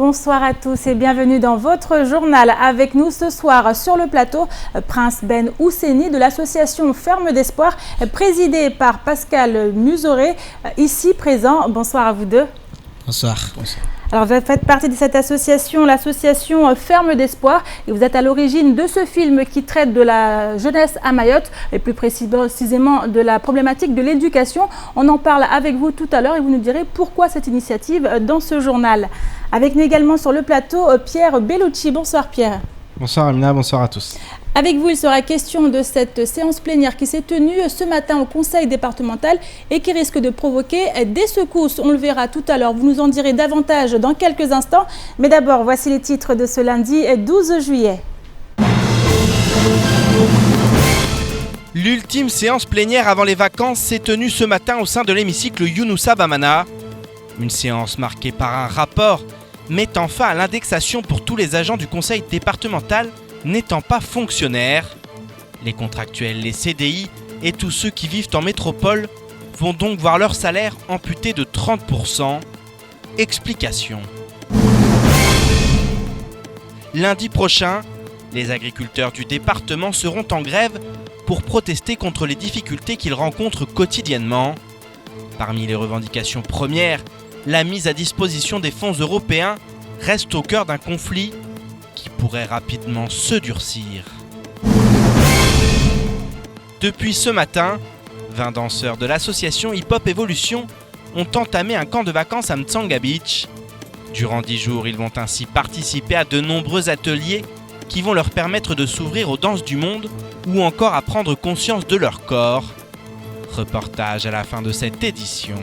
Bonsoir à tous et bienvenue dans votre journal. Avec nous ce soir sur le plateau, Prince Ben Ousseni de l'association Ferme d'Espoir, présidée par Pascal Musoré, ici présent. Bonsoir à vous deux. Bonsoir. Alors vous faites partie de cette association, l'association Ferme d'Espoir, et vous êtes à l'origine de ce film qui traite de la jeunesse à Mayotte, et plus précisément de la problématique de l'éducation. On en parle avec vous tout à l'heure et vous nous direz pourquoi cette initiative dans ce journal. Avec nous également sur le plateau, Pierre Bellucci. Bonsoir Pierre. Bonsoir Amina, bonsoir à tous. Avec vous, il sera question de cette séance plénière qui s'est tenue ce matin au conseil départemental et qui risque de provoquer des secousses. On le verra tout à l'heure. Vous nous en direz davantage dans quelques instants. Mais d'abord, voici les titres de ce lundi 12 juillet. L'ultime séance plénière avant les vacances s'est tenue ce matin au sein de l'hémicycle Younoussa Bamana. Une séance marquée par un rapport mettant fin à l'indexation pour tous les agents du conseil départemental n'étant pas fonctionnaires. Les contractuels, les CDI et tous ceux qui vivent en métropole vont donc voir leur salaire amputé de 30%. Explication. Lundi prochain, les agriculteurs du département seront en grève pour protester contre les difficultés qu'ils rencontrent quotidiennement. Parmi les revendications premières, la mise à disposition des fonds européens reste au cœur d'un conflit qui pourrait rapidement se durcir. Depuis ce matin, 20 danseurs de l'association Hip Hop Evolution ont entamé un camp de vacances à Mtsanga Beach. Durant 10 jours, ils vont ainsi participer à de nombreux ateliers qui vont leur permettre de s'ouvrir aux danses du monde ou encore à prendre conscience de leur corps. Reportage à la fin de cette édition.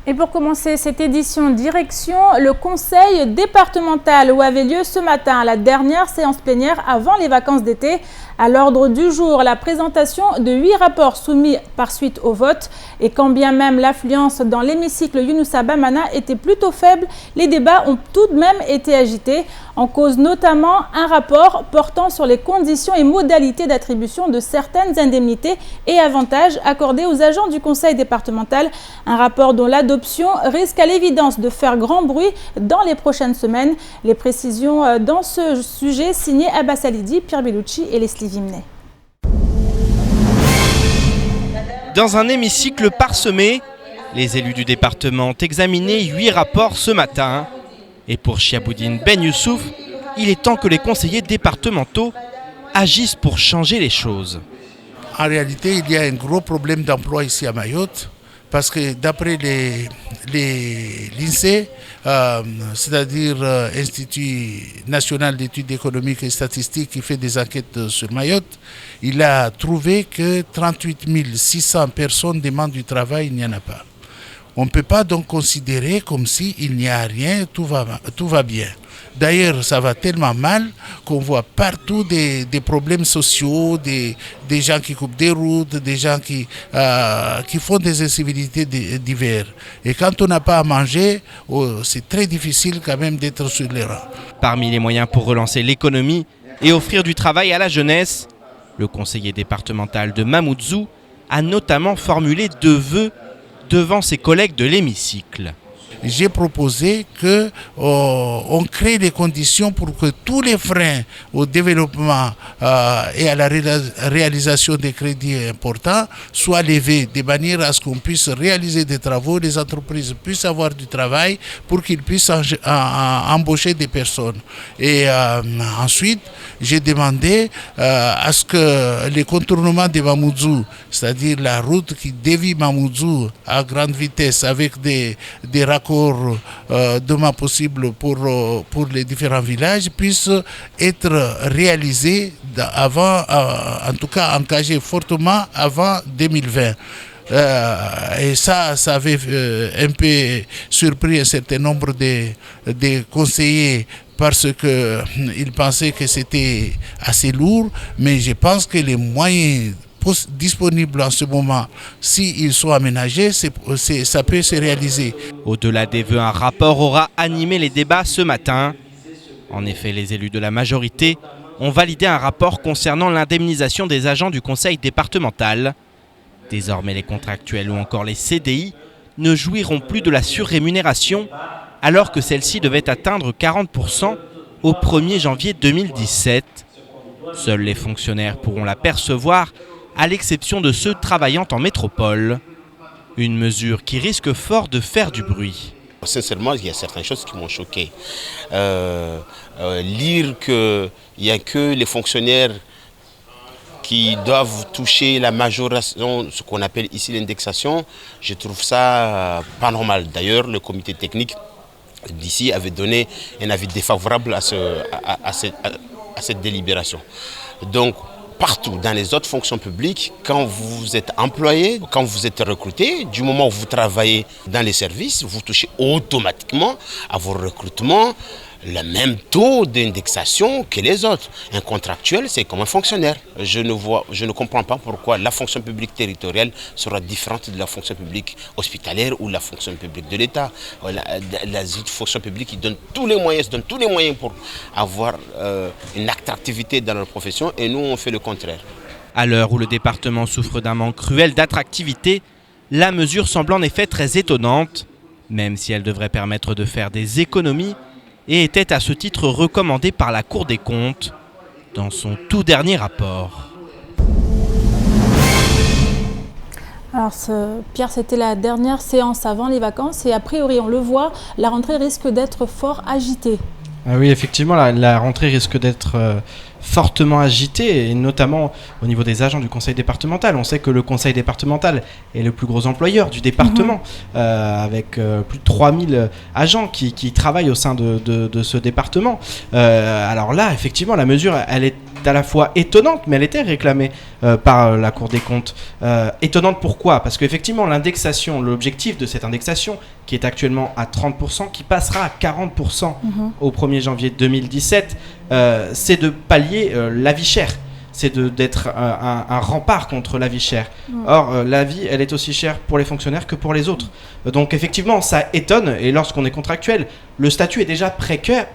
Et pour commencer cette édition, direction le conseil départemental où avait lieu ce matin la dernière séance plénière avant les vacances d'été. À l'ordre du jour, la présentation de 8 rapports soumis par suite au vote. Et quand bien même l'affluence dans l'hémicycle Younoussa Bamana était plutôt faible, les débats ont tout de même été agités. En cause notamment un rapport portant sur les conditions et modalités d'attribution de certaines indemnités et avantages accordés aux agents du conseil départemental. Un rapport dont l'adoption risque à l'évidence de faire grand bruit dans les prochaines semaines. Les précisions dans ce sujet signées Abbas Alidi, Pierre Bellucci et Leslie Vimnet. Dans un hémicycle parsemé, les élus du département ont examiné 8 rapports ce matin. Et pour Chiaboudine Ben Youssouf, il est temps que les conseillers départementaux agissent pour changer les choses. En réalité, il y a un gros problème d'emploi ici à Mayotte. Parce que d'après l'INSEE, c'est-à-dire Institut national d'études économiques et statistiques qui fait des enquêtes sur Mayotte, il a trouvé que 38 600 personnes demandent du travail, il n'y en a pas. On ne peut pas donc considérer comme s'il n'y a rien, tout va bien. D'ailleurs, ça va tellement mal qu'on voit partout des problèmes sociaux, des gens qui coupent des routes, des gens qui font des incivilités diverses. Et quand on n'a pas à manger, c'est très difficile quand même d'être sur les rangs. Parmi les moyens pour relancer l'économie et offrir du travail à la jeunesse, le conseiller départemental de Mamoudzou a notamment formulé 2 vœux devant ses collègues de l'hémicycle. J'ai proposé qu'on crée les conditions pour que tous les freins au développement et à la réalisation des crédits importants soient levés, de manière à ce qu'on puisse réaliser des travaux, les entreprises puissent avoir du travail pour qu'ils puissent embaucher des personnes. Et ensuite, j'ai demandé à ce que les contournements de Mamoudzou, c'est-à-dire la route qui dévie Mamoudzou à grande vitesse avec des raccords demain possible pour les différents villages puissent être réalisés avant, en tout cas engagés fortement avant 2020. Et ça avait un peu surpris un certain nombre de conseillers parce qu'ils pensaient que c'était assez lourd, mais je pense que les moyens disponibles en ce moment, s'ils sont aménagés, ça peut se réaliser. Au-delà des vœux, un rapport aura animé les débats ce matin. En effet, les élus de la majorité ont validé un rapport concernant l'indemnisation des agents du conseil départemental. Désormais, les contractuels ou encore les CDI ne jouiront plus de la surrémunération alors que celle-ci devait atteindre 40% au 1er janvier 2017. Seuls les fonctionnaires pourront la percevoir, à l'exception de ceux travaillant en métropole. Une mesure qui risque fort de faire du bruit. Sincèrement, il y a certaines choses qui m'ont choqué. Lire qu'il n'y a que les fonctionnaires qui doivent toucher la majoration, ce qu'on appelle ici l'indexation, je trouve ça pas normal. D'ailleurs, le comité technique d'ici avait donné un avis défavorable à cette délibération. Donc, partout dans les autres fonctions publiques, quand vous êtes employé, quand vous êtes recruté, du moment où vous travaillez dans les services, vous touchez automatiquement à vos recrutements le même taux d'indexation que les autres. Un contractuel, c'est comme un fonctionnaire. Je ne comprends pas pourquoi la fonction publique territoriale sera différente de la fonction publique hospitalière ou la fonction publique de l'État. La fonction publique, ils donnent tous les moyens, pour avoir une attractivité dans leur profession, et nous, on fait le contraire. À l'heure où le département souffre d'un manque cruel d'attractivité, la mesure semble en effet très étonnante, même si elle devrait permettre de faire des économies, et était à ce titre recommandée par la Cour des comptes dans son tout dernier rapport. Alors Pierre, c'était la dernière séance avant les vacances et a priori, on le voit, la rentrée risque d'être fort agitée. Ah oui, effectivement, la rentrée risque d'être fortement agitée, et notamment au niveau des agents du conseil départemental. On sait que le conseil départemental est le plus gros employeur du département, avec plus de 3000 agents qui travaillent au sein de ce département. Alors là, effectivement, la mesure, elle est à la fois étonnante, mais elle était réclamée par la Cour des comptes. Étonnante pourquoi ? Parce qu'effectivement, l'indexation, l'objectif de cette indexation, qui est actuellement à 30%, qui passera à 40% au 1er janvier 2017, c'est de pallier la vie chère. C'est d'être un rempart contre la vie chère. Or, la vie, elle est aussi chère pour les fonctionnaires que pour les autres. Donc, effectivement, ça étonne. Et lorsqu'on est contractuel, le statut est déjà précaire.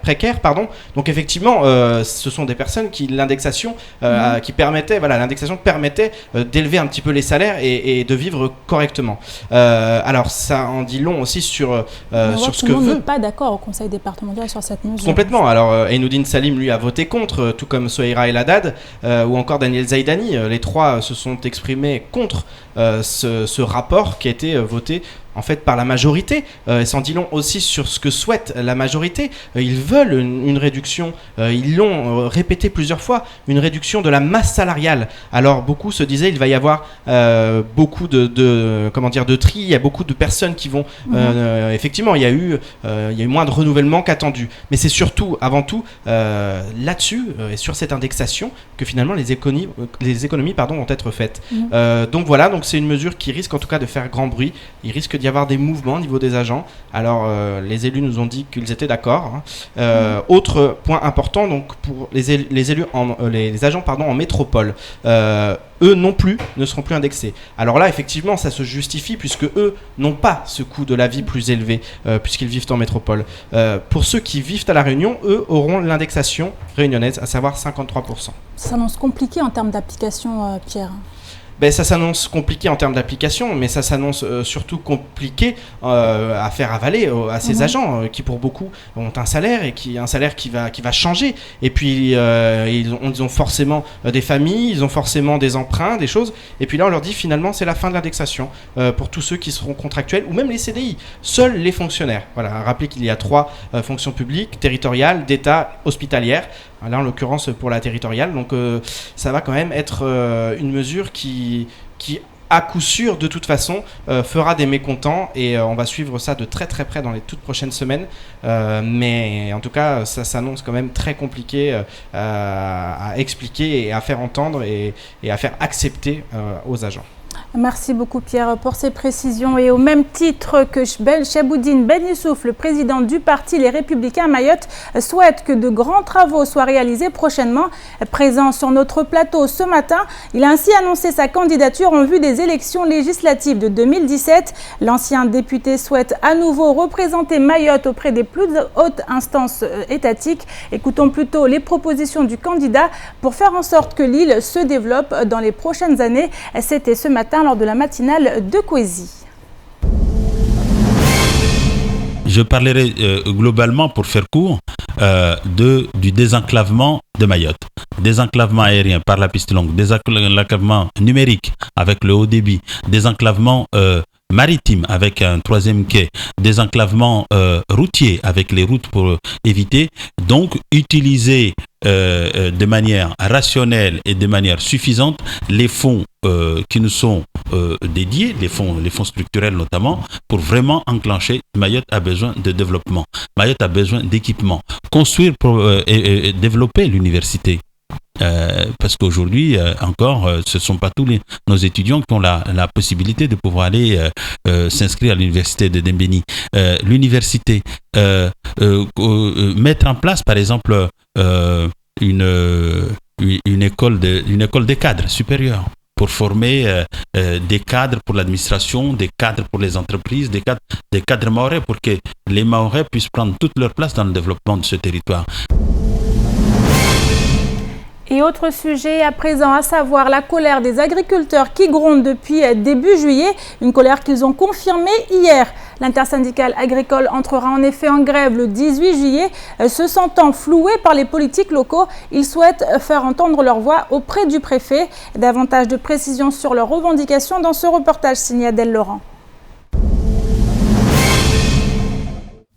Donc, effectivement, ce sont des personnes qui l'indexation permettait d'élever un petit peu les salaires et de vivre correctement. Alors, ça en dit long aussi sur ce que veut. On n'est pas d'accord au conseil départemental sur cette mesure. Complètement. Alors, Enoudine Salim, lui, a voté contre, tout comme Sohaira El Haddad, ou encore Daniel Zaidani. Les trois se sont exprimés contre ce rapport qui a été voté en fait par la majorité. S'en dit long aussi sur ce que souhaite la majorité. Ils veulent une réduction, ils l'ont répété plusieurs fois, une réduction de la masse salariale. Alors beaucoup se disaient il va y avoir beaucoup de tri, il y a beaucoup de personnes qui vont effectivement il y a eu moins de renouvellement qu'attendu. Mais c'est surtout, avant tout, là-dessus et sur cette indexation que finalement les économies vont être faites. Donc voilà, donc c'est une mesure qui risque en tout cas de faire grand bruit. Il risque d'y avoir des mouvements au niveau des agents. Alors les élus nous ont dit qu'ils étaient d'accord. Autre point important, donc pour les agents en métropole, eux non plus ne seront plus indexés. Alors là, effectivement, ça se justifie puisque eux n'ont pas ce coût de la vie plus élevé puisqu'ils vivent en métropole. Pour ceux qui vivent à La Réunion, eux auront l'indexation réunionnaise, à savoir 53%. Ça s'annonce compliqué en termes d'application, Pierre. Ça s'annonce compliqué en termes d'application, mais ça s'annonce surtout compliqué à faire avaler à ces agents qui pour beaucoup ont un salaire et un salaire qui va changer. Et puis ils ont forcément des familles, ils ont forcément des emprunts, des choses. Et puis là on leur dit finalement c'est la fin de l'indexation pour tous ceux qui seront contractuels ou même les CDI. Seuls les fonctionnaires. Voilà, rappelez qu'il y a 3 fonctions publiques, territoriales, d'État, hospitalières. Là en l'occurrence pour la territoriale. Donc ça va quand même être une mesure qui à coup sûr de toute façon fera des mécontents et on va suivre ça de très très près dans les toutes prochaines semaines, mais en tout cas ça s'annonce quand même très compliqué à expliquer et à faire entendre et à faire accepter aux agents. Merci beaucoup Pierre pour ces précisions. Et au même titre que Cheboudine Ben Youssouf, le président du parti Les Républicains à Mayotte, souhaite que de grands travaux soient réalisés prochainement. Présent sur notre plateau ce matin, il a ainsi annoncé sa candidature en vue des élections législatives de 2017. L'ancien député souhaite à nouveau représenter Mayotte auprès des plus hautes instances étatiques. Écoutons plutôt les propositions du candidat pour faire en sorte que l'île se développe dans les prochaines années. C'était ce matin lors de la matinale de Kwesi. je parlerai globalement, pour faire court, du désenclavement de Mayotte. Désenclavement aérien par la piste longue, désenclavement numérique avec le haut débit, désenclavement maritime avec un 3e quai, désenclavement routier avec les routes pour éviter. Donc, utiliser de manière rationnelle et de manière suffisante les fonds qui nous sont dédiés, les fonds structurels notamment, pour vraiment enclencher. Mayotte a besoin de développement. Mayotte a besoin d'équipement. Construire et développer l'université. Parce qu'aujourd'hui, encore, ce ne sont pas tous nos étudiants qui ont la possibilité de pouvoir aller s'inscrire à l'université de Dembéni. L'université, mettre en place, par exemple, une école des cadres supérieurs pour former des cadres pour l'administration, des cadres pour les entreprises, des cadres mahorais pour que les Mahorais puissent prendre toute leur place dans le développement de ce territoire. Et autre sujet à présent, à savoir la colère des agriculteurs qui gronde depuis début juillet, une colère qu'ils ont confirmée hier. L'intersyndicale agricole entrera en effet en grève le 18 juillet. Se sentant floués par les politiques locaux, ils souhaitent faire entendre leur voix auprès du préfet. Davantage de précisions sur leurs revendications dans ce reportage signé Adèle Laurent.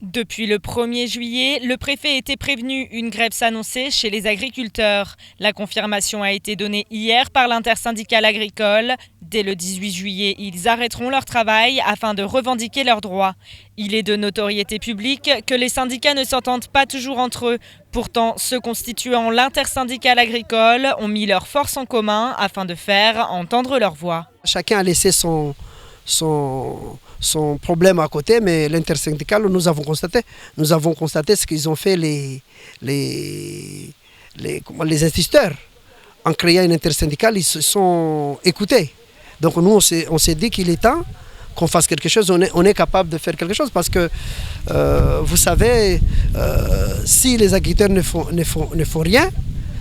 Depuis le 1er juillet, le préfet était prévenu, une grève s'annonçait chez les agriculteurs. La confirmation a été donnée hier par l'intersyndicale agricole. Dès le 18 juillet, ils arrêteront leur travail afin de revendiquer leurs droits. Il est de notoriété publique que les syndicats ne s'entendent pas toujours entre eux. Pourtant, ceux constituant l'intersyndicale agricole ont mis leurs forces en commun afin de faire entendre leur voix. Chacun a laissé son problème à côté, mais l'intersyndicale, nous avons constaté ce qu'ils ont fait les instituteurs. En créant une intersyndicale, ils se sont écoutés. Donc nous, on s'est dit qu'il est temps qu'on fasse quelque chose, on est capable de faire quelque chose parce que, vous savez, si les agriculteurs ne font rien,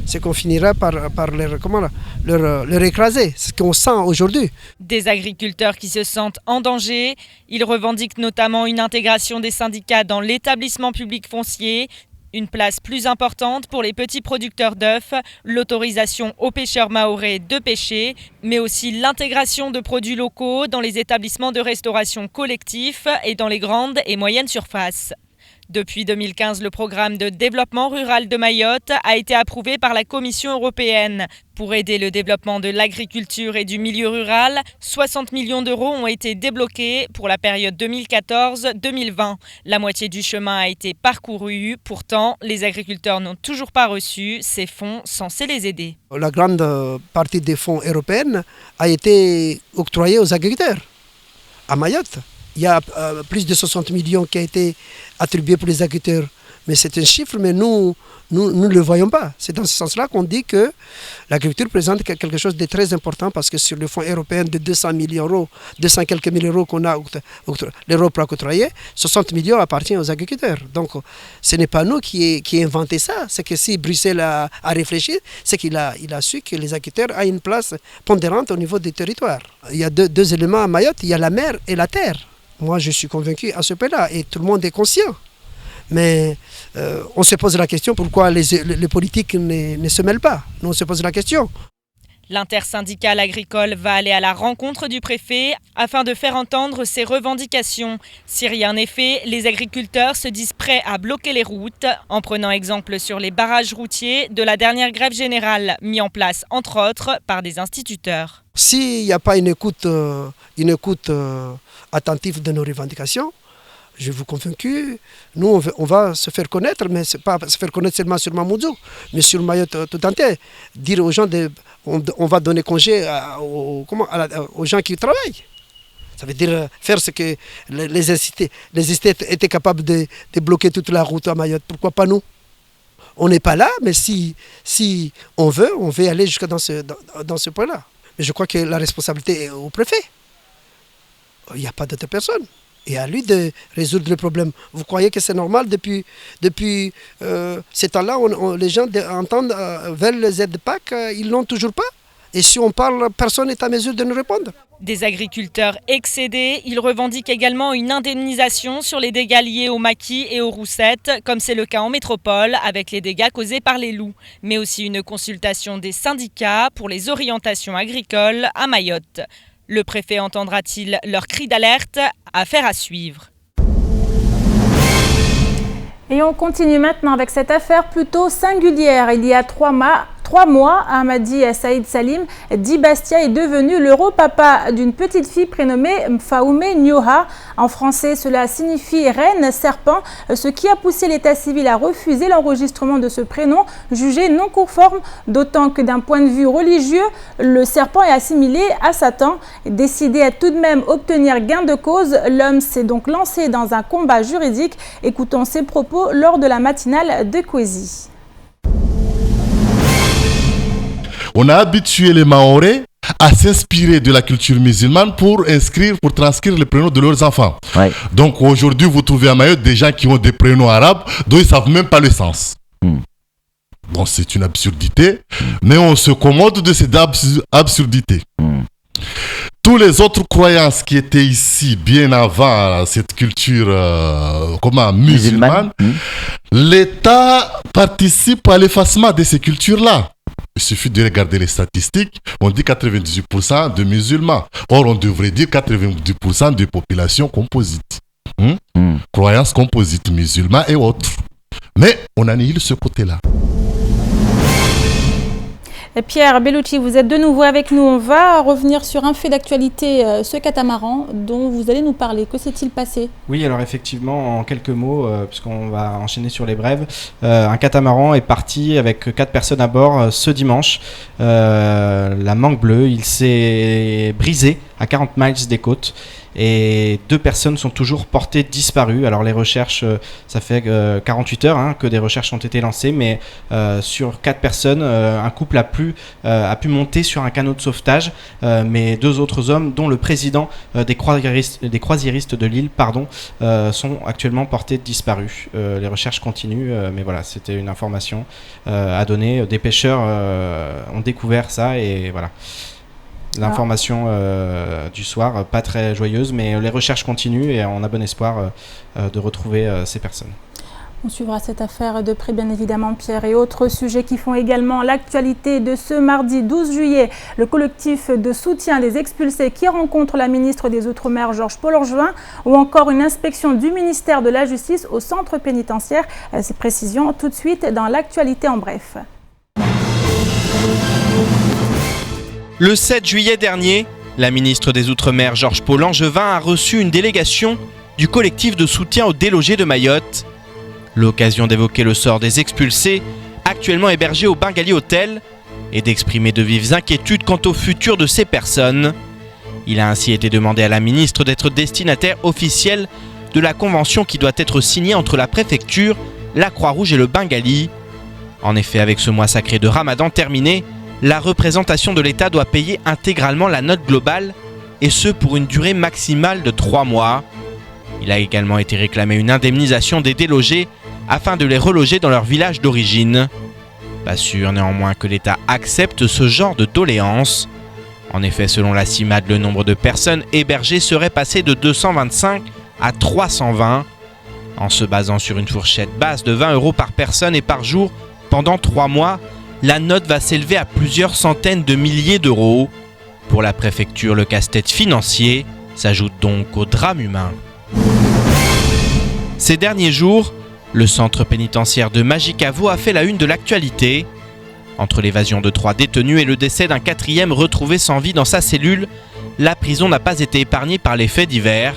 c'est qu'on finira par leur écraser, ce qu'on sent aujourd'hui. Des agriculteurs qui se sentent en danger, ils revendiquent notamment une intégration des syndicats dans l'établissement public foncier, une place plus importante pour les petits producteurs d'œufs, l'autorisation aux pêcheurs mahorais de pêcher, mais aussi l'intégration de produits locaux dans les établissements de restauration collectifs et dans les grandes et moyennes surfaces. Depuis 2015, le programme de développement rural de Mayotte a été approuvé par la Commission européenne. Pour aider le développement de l'agriculture et du milieu rural, 60 millions d'euros ont été débloqués pour la période 2014-2020. La moitié du chemin a été parcouru. Pourtant, les agriculteurs n'ont toujours pas reçu ces fonds censés les aider. La grande partie des fonds européens a été octroyée aux agriculteurs à Mayotte. Il y a plus de 60 millions qui a été attribués pour les agriculteurs. Mais c'est un chiffre, mais nous ne le voyons pas. C'est dans ce sens-là qu'on dit que l'agriculture présente quelque chose de très important parce que sur le fonds européen de 200 millions d'euros, 200 quelques mille euros qu'on a l'Europe a octroyé, 60 millions appartiennent aux agriculteurs. Donc ce n'est pas nous qui inventons ça. C'est que si Bruxelles a réfléchi, c'est qu'il a su que les agriculteurs aient une place pondérante au niveau des territoires. Il y a deux éléments à Mayotte, il y a la mer et la terre. Moi, je suis convaincu à ce point-là et tout le monde est conscient. Mais on se pose la question pourquoi les politiques ne se mêlent pas. Nous, on se pose la question. L'intersyndicale agricole va aller à la rencontre du préfet afin de faire entendre ses revendications. Si rien n'est fait, les agriculteurs se disent prêts à bloquer les routes en prenant exemple sur les barrages routiers de la dernière grève générale mis en place, entre autres, par des instituteurs. S'il n'y a pas une écoute attentive de nos revendications, je vous convaincu, nous on va se faire connaître, mais ce n'est pas se faire connaître seulement sur Mamoudzou, mais sur Mayotte tout entier. Dire aux gens, on va donner congé aux gens qui travaillent. Ça veut dire faire ce que les estates étaient capables de bloquer toute la route à Mayotte. Pourquoi pas nous? On n'est pas là, mais si on veut aller jusqu'à dans ce point-là. Mais je crois que la responsabilité est au préfet. Il n'y a pas d'autre personne. Et à lui de résoudre le problème. Vous croyez que c'est normal depuis ces temps-là, les gens entendent vers les aides PAC, ils ne l'ont toujours pas? Et si on parle, personne n'est à mesure de nous répondre. Des agriculteurs excédés, ils revendiquent également une indemnisation sur les dégâts liés aux maquis et aux roussettes, comme c'est le cas en métropole avec les dégâts causés par les loups, mais aussi une consultation des syndicats pour les orientations agricoles à Mayotte. Le préfet entendra-t-il leur cri d'alerte? Affaire à suivre. Et on continue maintenant avec cette affaire plutôt singulière. Il y a 3 mois, Ahmadi Saïd Salim, dit Bastia, est devenu l'europapa d'une petite fille prénommée Mfaoumé Nyoha. En français, cela signifie reine serpent, ce qui a poussé l'état civil à refuser l'enregistrement de ce prénom, jugé non conforme, d'autant que d'un point de vue religieux, le serpent est assimilé à Satan. Décidé à tout de même obtenir gain de cause, l'homme s'est donc lancé dans un combat juridique. Écoutons ses propos lors de la matinale de Kwezi. On a habitué les Mahorais à s'inspirer de la culture musulmane pour transcrire les prénoms de leurs enfants. Ouais. Donc aujourd'hui, vous trouvez à Mayotte des gens qui ont des prénoms arabes dont ils ne savent même pas le sens. Bon, c'est une absurdité, mais on se commode de cette absurdité. Toutes les autres croyances qui étaient ici bien avant cette culture musulmane, l'État participe à l'effacement de ces cultures-là. Il suffit de regarder les statistiques, on dit 98% de musulmans. Or, on devrait dire 90% de population composite. Croyances composites, musulmans et autres. Mais on annihile ce côté-là. Et Pierre Bellucci, vous êtes de nouveau avec nous. On va revenir sur un fait d'actualité, ce catamaran dont vous allez nous parler. Que s'est-il passé ? Oui, alors effectivement, en quelques mots, puisqu'on va enchaîner sur les brèves, un catamaran est parti avec 4 personnes à bord ce dimanche. La Mangue Bleue, il s'est brisé à 40 miles des côtes. Et 2 personnes sont toujours portées disparues. Alors les recherches, ça fait 48 heures que des recherches ont été lancées, mais sur 4 personnes, un couple a pu monter sur un canot de sauvetage, mais 2 autres hommes, dont le président des croisiéristes de l'île, sont actuellement portés disparus. Les recherches continuent, mais voilà, c'était une information à donner. Des pêcheurs ont découvert ça et voilà. L'information du soir, pas très joyeuse, mais les recherches continuent et on a bon espoir de retrouver ces personnes. On suivra cette affaire de près, bien évidemment, Pierre. Et autres sujets qui font également l'actualité de ce mardi 12 juillet. Le collectif de soutien des expulsés qui rencontre la ministre des Outre-mer, Georges-Paul Orgevin, ou encore une inspection du ministère de la Justice au centre pénitentiaire. Ces précisions tout de suite dans l'actualité en bref. Le 7 juillet dernier, la ministre des Outre-mer, Georges-Paul Orgevin, a reçu une délégation du collectif de soutien aux délogés de Mayotte. L'occasion d'évoquer le sort des expulsés, actuellement hébergés au Bengali Hotel, et d'exprimer de vives inquiétudes quant au futur de ces personnes. Il a ainsi été demandé à la ministre d'être destinataire officielle de la convention qui doit être signée entre la préfecture, la Croix-Rouge et le Bengali. En effet, avec ce mois sacré de Ramadan terminé, la représentation de l'État doit payer intégralement la note globale, et ce pour une durée maximale de 3 mois. Il a également été réclamé une indemnisation des délogés afin de les reloger dans leur village d'origine. Pas sûr néanmoins que l'État accepte ce genre de doléances. En effet, selon la CIMAD, le nombre de personnes hébergées serait passé de 225 à 320, en se basant sur une fourchette basse de 20 € par personne et par jour pendant 3 mois. La note va s'élever à plusieurs centaines de milliers d'euros. Pour la préfecture, le casse-tête financier s'ajoute donc au drame humain. Ces derniers jours, le centre pénitentiaire de Majicavo a fait la une de l'actualité. Entre l'évasion de 3 détenus et le décès d'un 4e retrouvé sans vie dans sa cellule, la prison n'a pas été épargnée par les faits divers.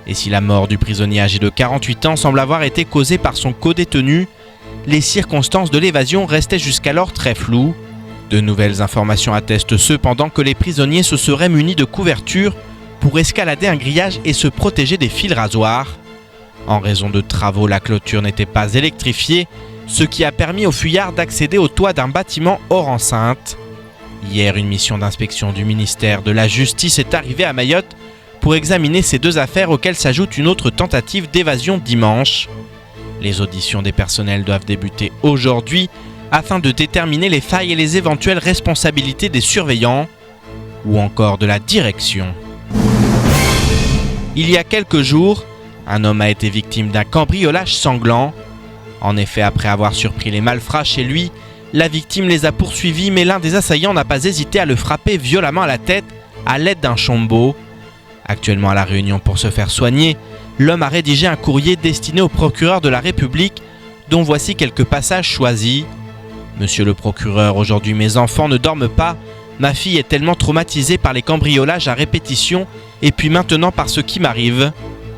Et si la mort du prisonnier âgé de 48 ans semble avoir été causée par son codétenu, les circonstances de l'évasion restaient jusqu'alors très floues. De nouvelles informations attestent cependant que les prisonniers se seraient munis de couvertures pour escalader un grillage et se protéger des fils rasoirs. En raison de travaux, la clôture n'était pas électrifiée, ce qui a permis aux fuyards d'accéder au toit d'un bâtiment hors enceinte. Hier, une mission d'inspection du ministère de la Justice est arrivée à Mayotte pour examiner ces 2 affaires auxquelles s'ajoute une autre tentative d'évasion dimanche. Les auditions des personnels doivent débuter aujourd'hui afin de déterminer les failles et les éventuelles responsabilités des surveillants ou encore de la direction. Il y a quelques jours, un homme a été victime d'un cambriolage sanglant. En effet, après avoir surpris les malfrats chez lui, la victime les a poursuivis, mais l'un des assaillants n'a pas hésité à le frapper violemment à la tête à l'aide d'un chombo. Actuellement à La Réunion pour se faire soigner, l'homme a rédigé un courrier destiné au procureur de la République, dont voici quelques passages choisis. Monsieur le procureur, aujourd'hui mes enfants ne dorment pas. Ma fille est tellement traumatisée par les cambriolages à répétition et puis maintenant par ce qui m'arrive.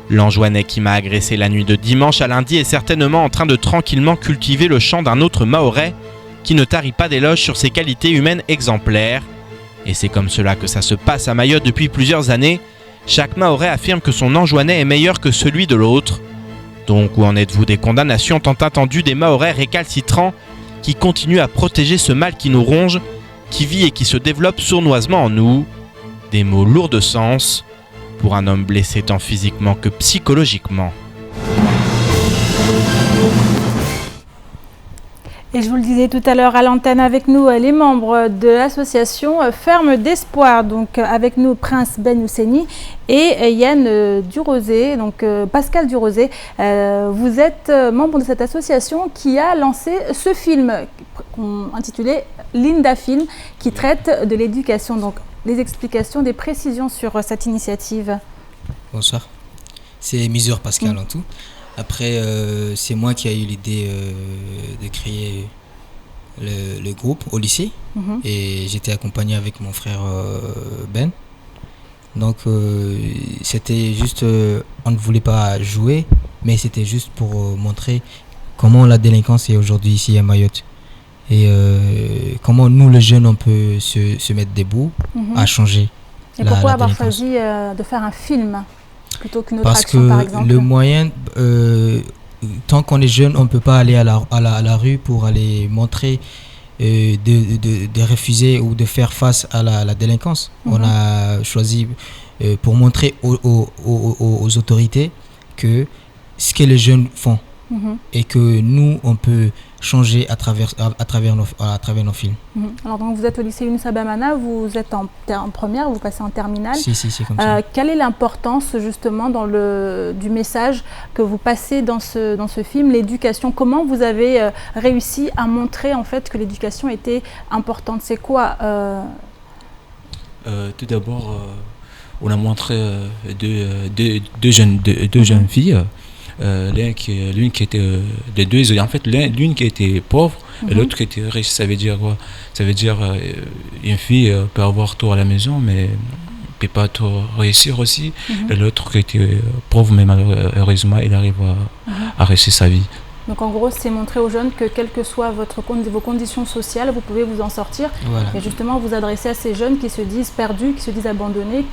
L'Anjouanais qui m'a agressé la nuit de dimanche à lundi est certainement en train de tranquillement cultiver le champ d'un autre Mahorais qui ne tarit pas d'éloges sur ses qualités humaines exemplaires. Et c'est comme cela que ça se passe à Mayotte depuis plusieurs années. Chaque Mahorais affirme que son Anjouanais est meilleur que celui de l'autre. Donc où en êtes-vous des condamnations tant attendues des Mahorais récalcitrants qui continuent à protéger ce mal qui nous ronge, qui vit et qui se développe sournoisement en nous? Des mots lourds de sens pour un homme blessé tant physiquement que psychologiquement. Et je vous le disais tout à l'heure à l'antenne, avec nous les membres de l'association Ferme d'Espoir, donc avec nous Prince Ben Yousseni et Yann Durosé, donc Pascal Durosé. Vous êtes membre de cette association qui a lancé ce film intitulé Linda Film, qui traite de l'éducation. Donc des explications, des précisions sur cette initiative. Bonsoir, c'est Miseur Pascal en tout. Après, c'est moi qui ai eu l'idée de créer le groupe au lycée. Et j'étais accompagné avec mon frère Ben. Donc, c'était juste, on ne voulait pas jouer, mais c'était juste pour montrer comment la délinquance est aujourd'hui ici à Mayotte. Et comment nous, les jeunes, on peut se mettre debout à changer. Et pourquoi avoir choisi de faire un film plutôt qu'une autre Parce action, par exemple? le moyen, tant qu'on est jeune, on ne peut pas aller à la rue pour aller montrer, de refuser ou de faire face à la délinquance. On a choisi pour montrer aux autorités que ce que les jeunes font et que nous, on peut changer à travers nos films. Alors donc vous êtes au lycée Younoussa Bamana, vous êtes en première, vous passez en terminale. Si, c'est comme ça. Quelle est l'importance justement du message que vous passez dans ce film, l'éducation? Comment vous avez réussi à montrer en fait que l'éducation était importante? C'est quoi Tout d'abord, on a montré deux jeunes filles. L'une qui était les deux, en fait l'une qui était pauvre et l'autre qui était riche. Ça veut dire quoi? Ça veut dire une fille peut avoir tout à la maison mais peut pas tout réussir aussi, et l'autre qui était pauvre mais malheureusement il arrive à réussir sa vie. Donc en gros, c'est montrer aux jeunes que quelles que soient vos conditions sociales, vous pouvez vous en sortir. Voilà. Et justement, vous adresser à ces jeunes qui se disent perdus, qui se disent abandonnés,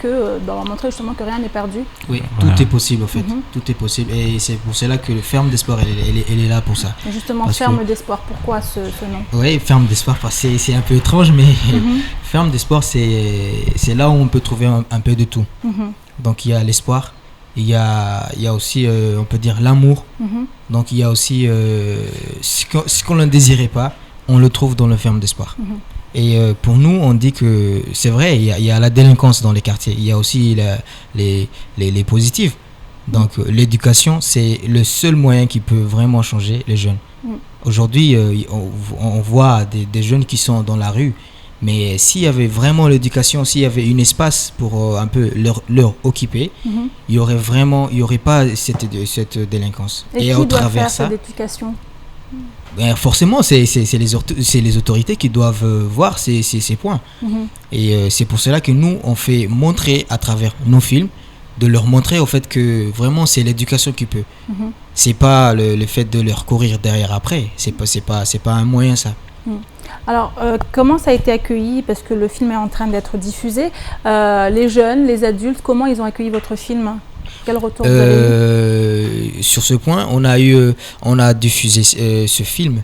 leur montrer justement que rien n'est perdu. Oui, voilà. Tout est possible en fait. Tout est possible. Et c'est pour cela que le Ferme d'Espoir, elle est là pour ça. Et justement, Ferme d'Espoir, pourquoi ce nom? Oui, Ferme d'Espoir, c'est un peu étrange, mais Ferme d'Espoir, c'est là où on peut trouver un peu de tout. Donc il y a l'espoir. Il y a aussi, on peut dire, l'amour. Donc il y a aussi ce qu'on ne désirait pas, on le trouve dans le Ferme d'Espoir. Et pour nous, on dit que c'est vrai, il y a la délinquance dans les quartiers, il y a aussi les positifs. Donc l'éducation, c'est le seul moyen qui peut vraiment changer les jeunes. Aujourd'hui, on voit des jeunes qui sont dans la rue. Mais s'il y avait vraiment l'éducation, s'il y avait un espace pour un peu leur occuper, il y aurait pas cette délinquance. Et qui doit faire cette éducation? Forcément, c'est les autorités qui doivent voir ces points. Et c'est pour cela que nous, on fait montrer à travers nos films, de leur montrer au fait que vraiment c'est l'éducation qui peut. C'est pas le fait de leur courir derrière après. C'est pas un moyen ça. Alors, comment ça a été accueilli? Parce que le film est en train d'être diffusé. Les jeunes, les adultes, comment ils ont accueilli votre film? Quel retour vous avez eu? Sur ce point, on a diffusé ce film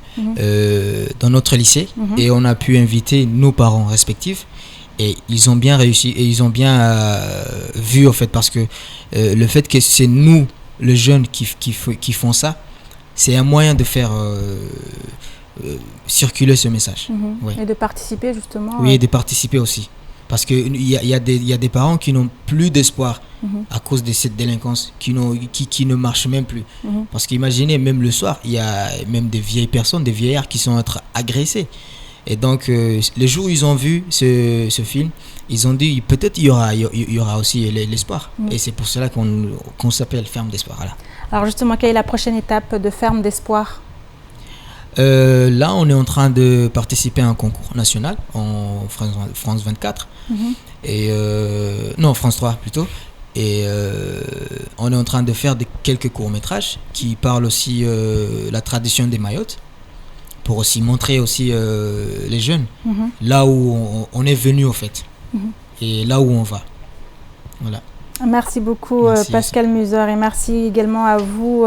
dans notre lycée et on a pu inviter nos parents respectifs. Et ils ont bien réussi et ils ont bien vu, en fait, parce que le fait que c'est nous, les jeunes, qui font ça, c'est un moyen de faire circuler ce message. Ouais. Et de participer justement. Oui, et de participer aussi. Parce qu'il y a des parents qui n'ont plus d'espoir à cause de cette délinquance, qui ne marchent même plus. Parce qu'imaginez, même le soir, il y a même des vieilles personnes, des vieillards qui sont agressés. Et donc, le jour où ils ont vu ce film, ils ont dit peut-être il y aura aussi l'espoir. Et c'est pour cela qu'on s'appelle Ferme d'Espoir. Voilà. Alors justement, quelle est la prochaine étape de Ferme d'Espoir ? Là, on est en train de participer à un concours national en France 24. Et non, France 3 plutôt. Et on est en train de faire quelques courts-métrages qui parlent aussi de la tradition des Mayotte, pour aussi montrer aussi les jeunes là où on est venu au fait et là où on va. Voilà. Merci beaucoup Pascal Museur, et merci également à vous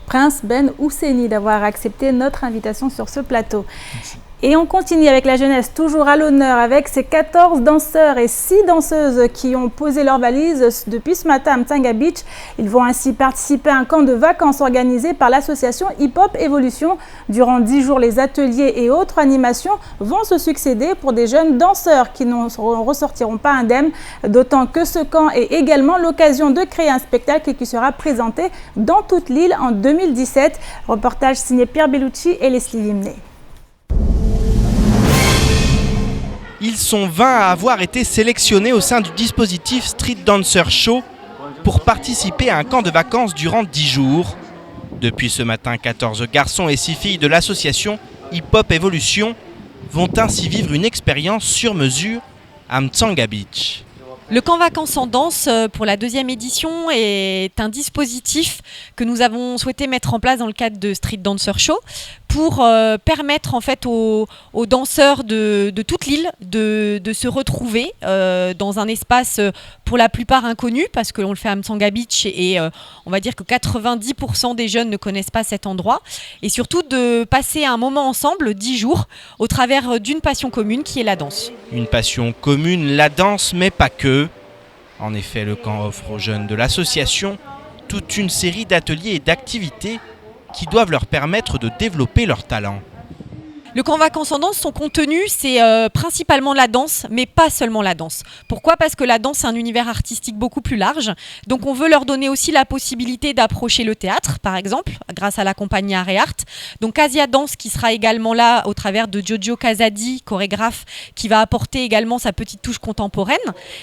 Prince Ben Ousseni d'avoir accepté notre invitation sur ce plateau. Merci. Et on continue avec la jeunesse, toujours à l'honneur, avec ces 14 danseurs et 6 danseuses qui ont posé leurs valises depuis ce matin à Mtanga Beach. Ils vont ainsi participer à un camp de vacances organisé par l'association Hip Hop Evolution. Durant 10 jours, les ateliers et autres animations vont se succéder pour des jeunes danseurs qui ne ressortiront pas indemnes, d'autant que ce camp est également l'occasion de créer un spectacle qui sera présenté dans toute l'île en 2017. Reportage signé Pierre Bellucci et Leslie Limney. Ils sont 20 à avoir été sélectionnés au sein du dispositif Street Dancer Show pour participer à un camp de vacances durant 10 jours. Depuis ce matin, 14 garçons et 6 filles de l'association Hip Hop Evolution vont ainsi vivre une expérience sur mesure à Mtanga Beach. Le camp vacances en danse pour la 2e édition est un dispositif que nous avons souhaité mettre en place dans le cadre de Street Dancer Show pour permettre en fait aux danseurs de toute l'île de se retrouver dans un espace pour la plupart inconnu, parce que l'on le fait à Mtanga Beach et on va dire que 90% des jeunes ne connaissent pas cet endroit, et surtout de passer un moment ensemble, 10 jours, au travers d'une passion commune qui est la danse. Une passion commune, la danse, mais pas que. En effet, le camp offre aux jeunes de l'association toute une série d'ateliers et d'activités qui doivent leur permettre de développer leur talent. Le camp vacances en danse, son contenu, c'est principalement la danse, mais pas seulement la danse. Pourquoi ? Parce que la danse, c'est un univers artistique beaucoup plus large. Donc on veut leur donner aussi la possibilité d'approcher le théâtre, par exemple, grâce à la compagnie Art et Art. Donc Asia Dance, qui sera également là au travers de Jojo Casadi, chorégraphe, qui va apporter également sa petite touche contemporaine.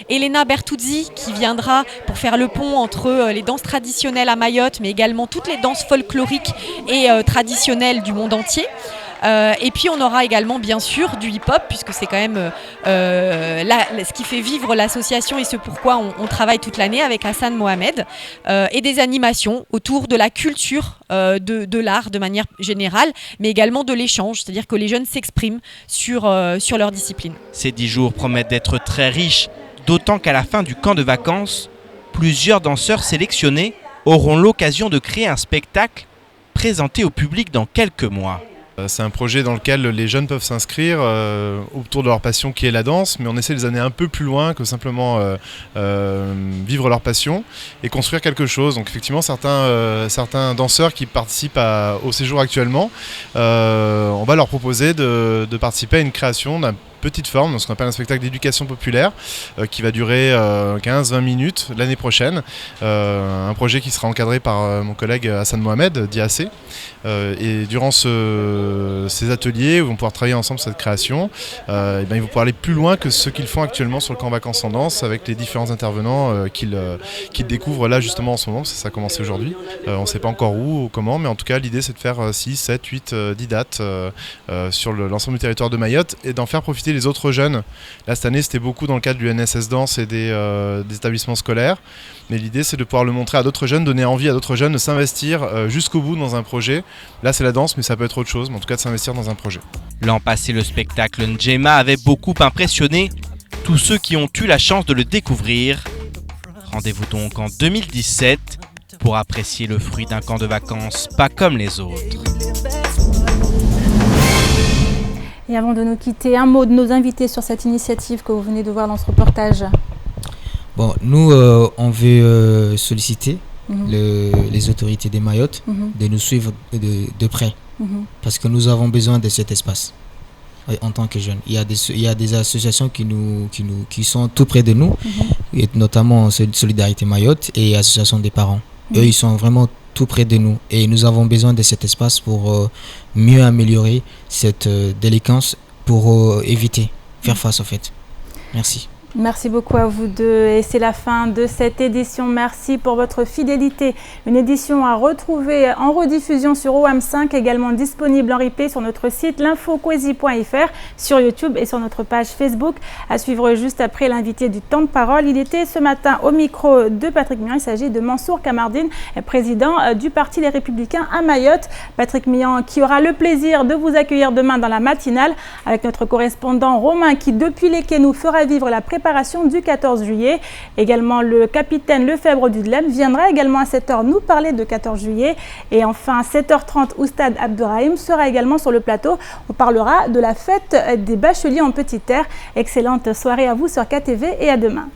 Elena Bertuzzi, qui viendra pour faire le pont entre les danses traditionnelles à Mayotte, mais également toutes les danses folkloriques et traditionnelles du monde entier. Et puis on aura également bien sûr du hip-hop, puisque c'est quand même ce qui fait vivre l'association et ce pourquoi on travaille toute l'année avec Hassan Mohamed, et des animations autour de la culture de l'art de manière générale, mais également de l'échange, c'est-à-dire que les jeunes s'expriment sur leur discipline. Ces 10 jours promettent d'être très riches, d'autant qu'à la fin du camp de vacances, plusieurs danseurs sélectionnés auront l'occasion de créer un spectacle présenté au public dans quelques mois. C'est un projet dans lequel les jeunes peuvent s'inscrire autour de leur passion qui est la danse, mais on essaie de les amener un peu plus loin que simplement vivre leur passion et construire quelque chose. Donc effectivement, certains danseurs qui participent au séjour actuellement, on va leur proposer de participer à une création d'un petite forme, ce qu'on appelle un spectacle d'éducation populaire qui va durer 15-20 minutes l'année prochaine. Un projet qui sera encadré par mon collègue Hassan Mohamed d'IAC. Et durant ces ateliers où ils vont pouvoir travailler ensemble cette création, ils vont pouvoir aller plus loin que ce qu'ils font actuellement sur le camp vacances en danse avec les différents intervenants qu'ils découvrent là justement en ce moment, parce que ça a commencé aujourd'hui. On ne sait pas encore où ou comment, mais en tout cas l'idée c'est de faire 6, 7, 8, 10 dates sur l'ensemble du territoire de Mayotte et d'en faire profiter les autres jeunes. Là cette année c'était beaucoup dans le cadre du NSS Danse et des établissements scolaires, mais l'idée c'est de pouvoir le montrer à d'autres jeunes, donner envie à d'autres jeunes de s'investir jusqu'au bout dans un projet. Là c'est la danse, mais ça peut être autre chose, mais en tout cas de s'investir dans un projet. L'an passé, le spectacle Njema avait beaucoup impressionné tous ceux qui ont eu la chance de le découvrir. Rendez-vous donc en 2017 pour apprécier le fruit d'un camp de vacances pas comme les autres. Et avant de nous quitter, un mot de nos invités sur cette initiative que vous venez de voir dans ce reportage. Bon, nous, on veut solliciter les autorités des Mayotte de nous suivre de près. Parce que nous avons besoin de cet espace. Oui, en tant que jeunes. Il y a des associations qui sont tout près de nous, et notamment Solidarité Mayotte et l'Association des parents. Eux, ils sont vraiment tout près de nous. Et nous avons besoin de cet espace pour mieux améliorer cette délinquance, pour éviter, faire face au fait. Merci. Merci beaucoup à vous deux et c'est la fin de cette édition. Merci pour votre fidélité. Une édition à retrouver en rediffusion sur OM5, également disponible en replay sur notre site l'infocoesie.fr, sur YouTube et sur notre page Facebook. À suivre juste après l'invité du temps de parole. Il était ce matin au micro de Patrick Mian. Il s'agit de Mansour Kamardine, président du Parti Les Républicains à Mayotte. Patrick Mian qui aura le plaisir de vous accueillir demain dans la matinale avec notre correspondant Romain qui depuis les quais nous fera vivre la préparation du 14 juillet. Également, le capitaine Lefebvre du Dlem viendra également à 7h nous parler de 14 juillet. Et enfin, 7h30, Oustad Abderrahim sera également sur le plateau. On parlera de la fête des bacheliers en Petite Terre. Excellente soirée à vous sur KTV et à demain.